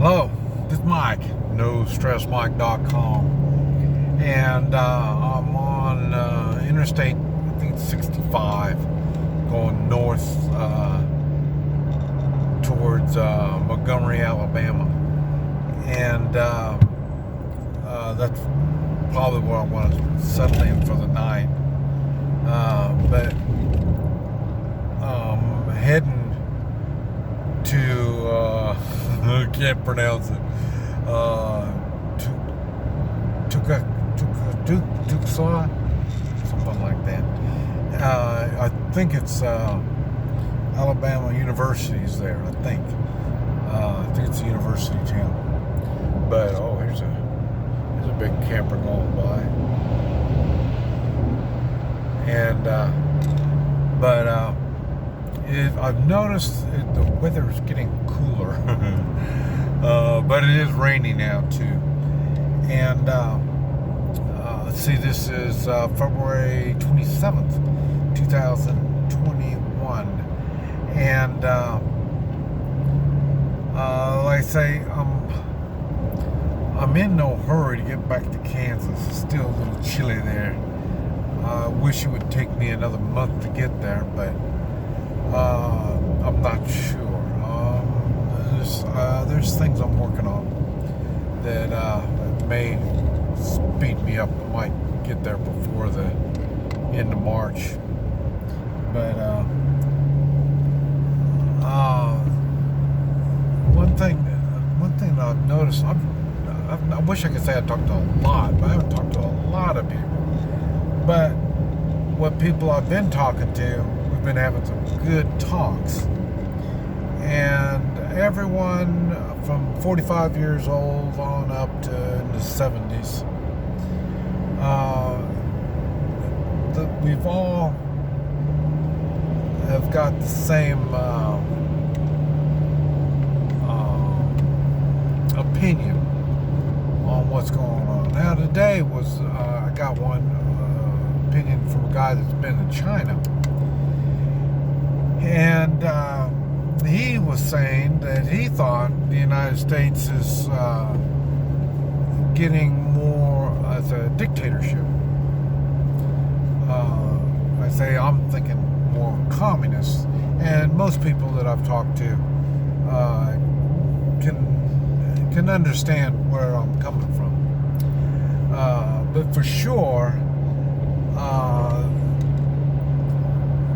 Hello, this is Mike, NoStressMike.com, and I'm on Interstate, I think it's 65, going north towards Montgomery, Alabama, and that's probably where I want to settle in for the night. But heading to I can't pronounce it. Tucson, something like that. I think it's Alabama University's there. I think it's a university town. But here's a big camper going by, and I've noticed the weather is getting cooler, but it is raining now too. And let's see, this is February 27th, 2021. And like I say, I'm in no hurry to get back to Kansas. It's still a little chilly there. I wish it would take me another month to get there, but I'm not sure. There's things I'm working on that may speed me up. I might get there before the end of March. But one thing that I've noticed, I wish I could say I talked to a lot, but I haven't talked to a lot of people. But what people I've been talking to, we've been having some good talks. And everyone from 45 years old on up to the 70s, we've all have got the same opinion on what's going on. Now today was I got one opinion from a guy that's been in China, and he was saying that he thought the United States is getting more as a dictatorship. I say I'm thinking more communist, and most people that I've talked to can understand where I'm coming from. But for sure,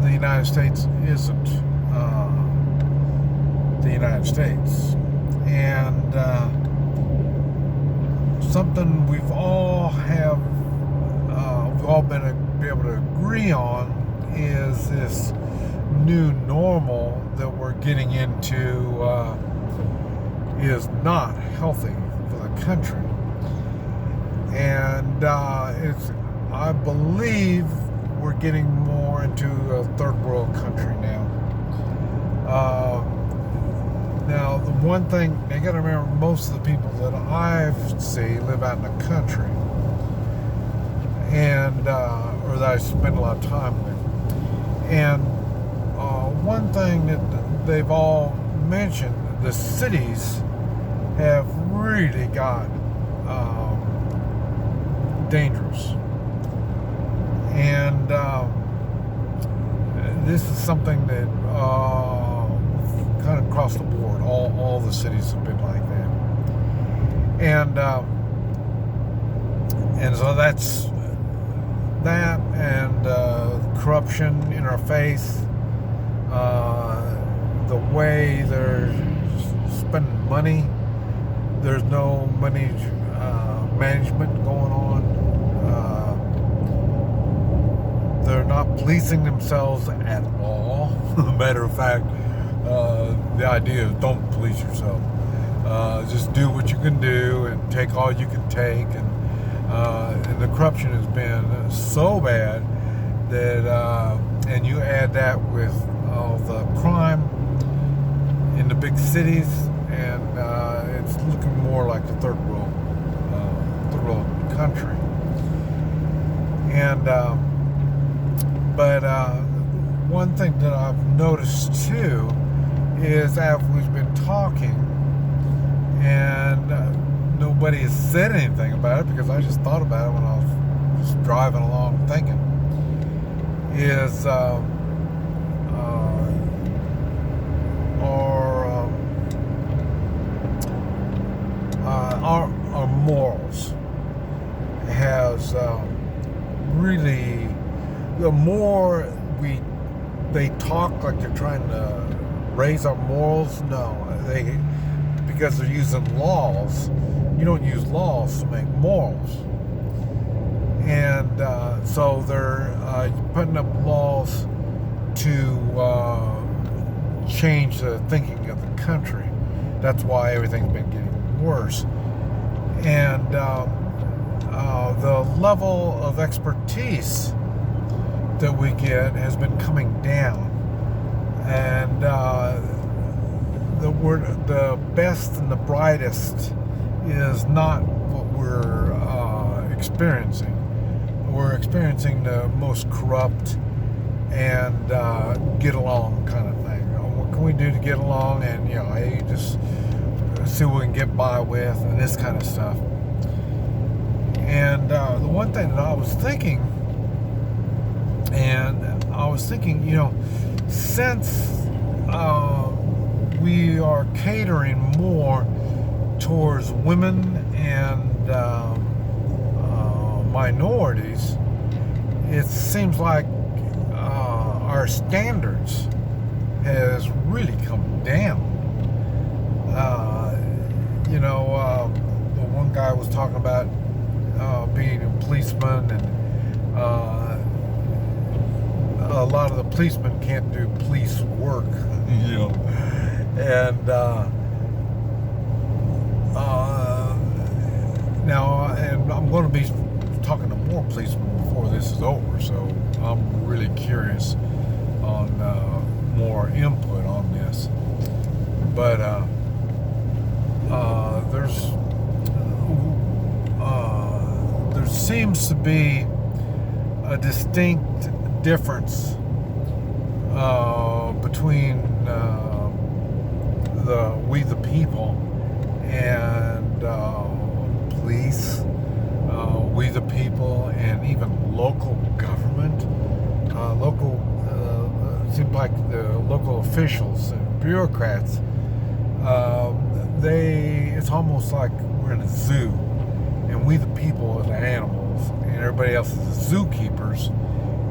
the United States isn't the United States. And something we've all been able to agree on is this new normal that we're getting into is not healthy for the country. And I believe we're getting more into a third world country now. Now, the one thing you got to remember, most of the people that I see live out in the country, and or that I spend a lot of time with. And one thing that they've all mentioned, the cities have really got dangerous. And this is something that kind of across the board, all the cities have been like that. And so that's that, and corruption in our faith, the way they're spending money, there's no money management going on. They're not policing themselves at all. Matter of fact, the idea is don't police yourself. Just do what you can do and take all you can take. And the corruption has been so bad that, and you add that with all the crime in the big cities, and it's looking more like a third world country. And but one thing that I've noticed too is as we've been talking, and nobody has said anything about it because I just thought about it when I was just driving along thinking, is our morals has really, the more they talk like they're trying to raise our morals. No, because they're using laws. You don't use laws to make morals, and so they're putting up laws to change the thinking of the country. That's why everything's been getting worse, and the level of expertise that we get has been coming down, and the best and the brightest is not what we're experiencing. We're experiencing the most corrupt and get along kind of thing. What can we do to get along? And hey, just see what we can get by with, and this kind of stuff. And the one thing that I was thinking, since we are catering more towards women and minorities, it seems like our standards has really come down. The one guy was talking about being a policeman, and a lot of the policemen can't do police work, and and I'm going to be talking to more policemen before this is over, so I'm really curious on more input on this. But there seems to be a distinct difference between we the people and police, we the people, and even local government. Seems like the local officials and bureaucrats, it's almost like we're in a zoo, and we the people are the animals, and everybody else is the zookeepers.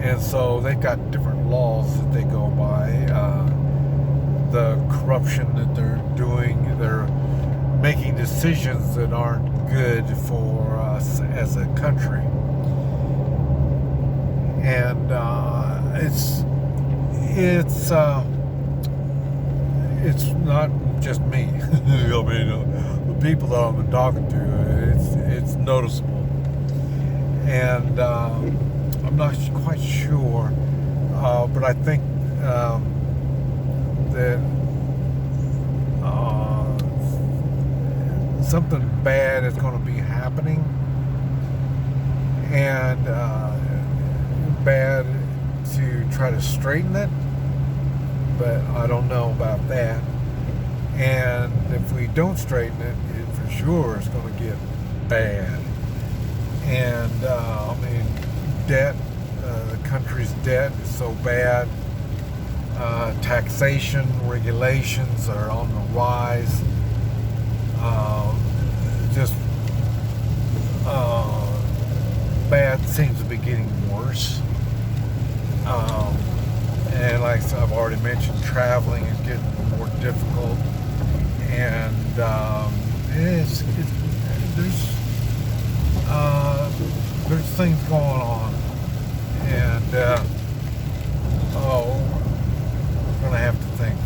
And so they've got different laws that they go by. The corruption that they're doing, they're making decisions that aren't good for us as a country. And it's not just me. The people that I've been talking to, it's noticeable. And I'm not quite sure, but I think that something bad is going to be happening, and bad to try to straighten it, but I don't know about that. And if we don't straighten it, for sure it's going to get bad. And debt, the country's debt is so bad. Taxation regulations are on the rise. Bad seems to be getting worse. And like I've already mentioned, traveling is getting more difficult. And there's things going on. And we're going to have to think.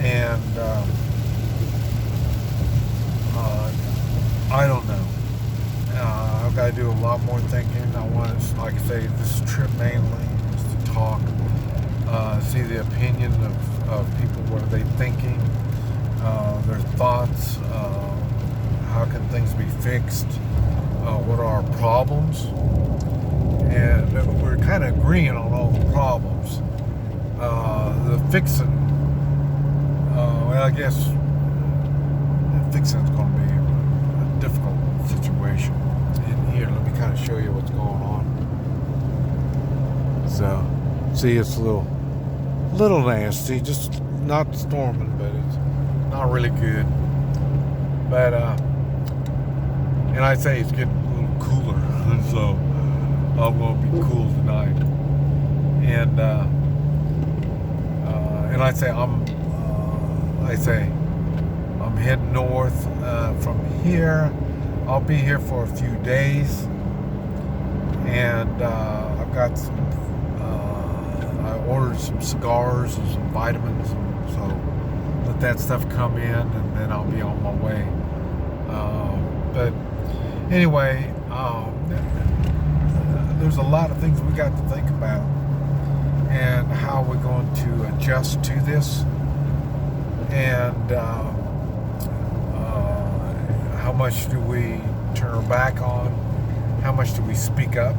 And I don't know. I've got to do a lot more thinking. I want to, like I say, this trip mainly is to talk, see the opinion of people. What are they thinking? Their thoughts. How can things be fixed? What are our problems? And we're kind of agreeing on all the problems. The fixing, well, I guess fixing is going to be difficult situation. And here, let me kind of show you what's going on. So, see, it's a little nasty, just not storming, but it's not really good. But and I'd say it's getting a little cooler, so I'm gonna be cool tonight. And I'd say I'm heading north from here. I'll be here for a few days, and I've got some. I ordered some cigars and some vitamins, and so let that stuff come in, and then I'll be on my way. But anyway, there's a lot of things we got to think about, and how we're going to adjust to this, and how much do we turn our back on? How much do we speak up?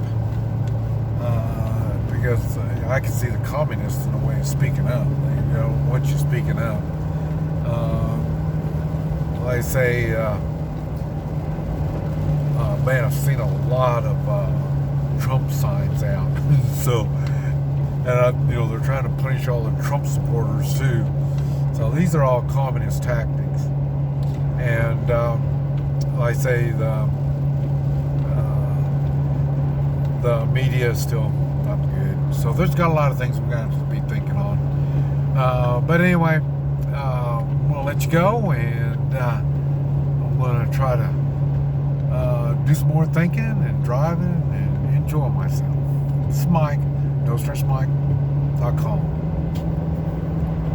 Because I can see the communists in a way of speaking up. You know, once you're speaking up, like I say, man, I've seen a lot of Trump signs out. So, and they're trying to punish all the Trump supporters too. So these are all communist tactics. And like I say, the media is still not good. So there's got a lot of things we're going to be thinking on. But anyway, I'm going to let you go, and I'm going to try to do some more thinking and driving and enjoy myself. This is Mike, NoStressMike.com.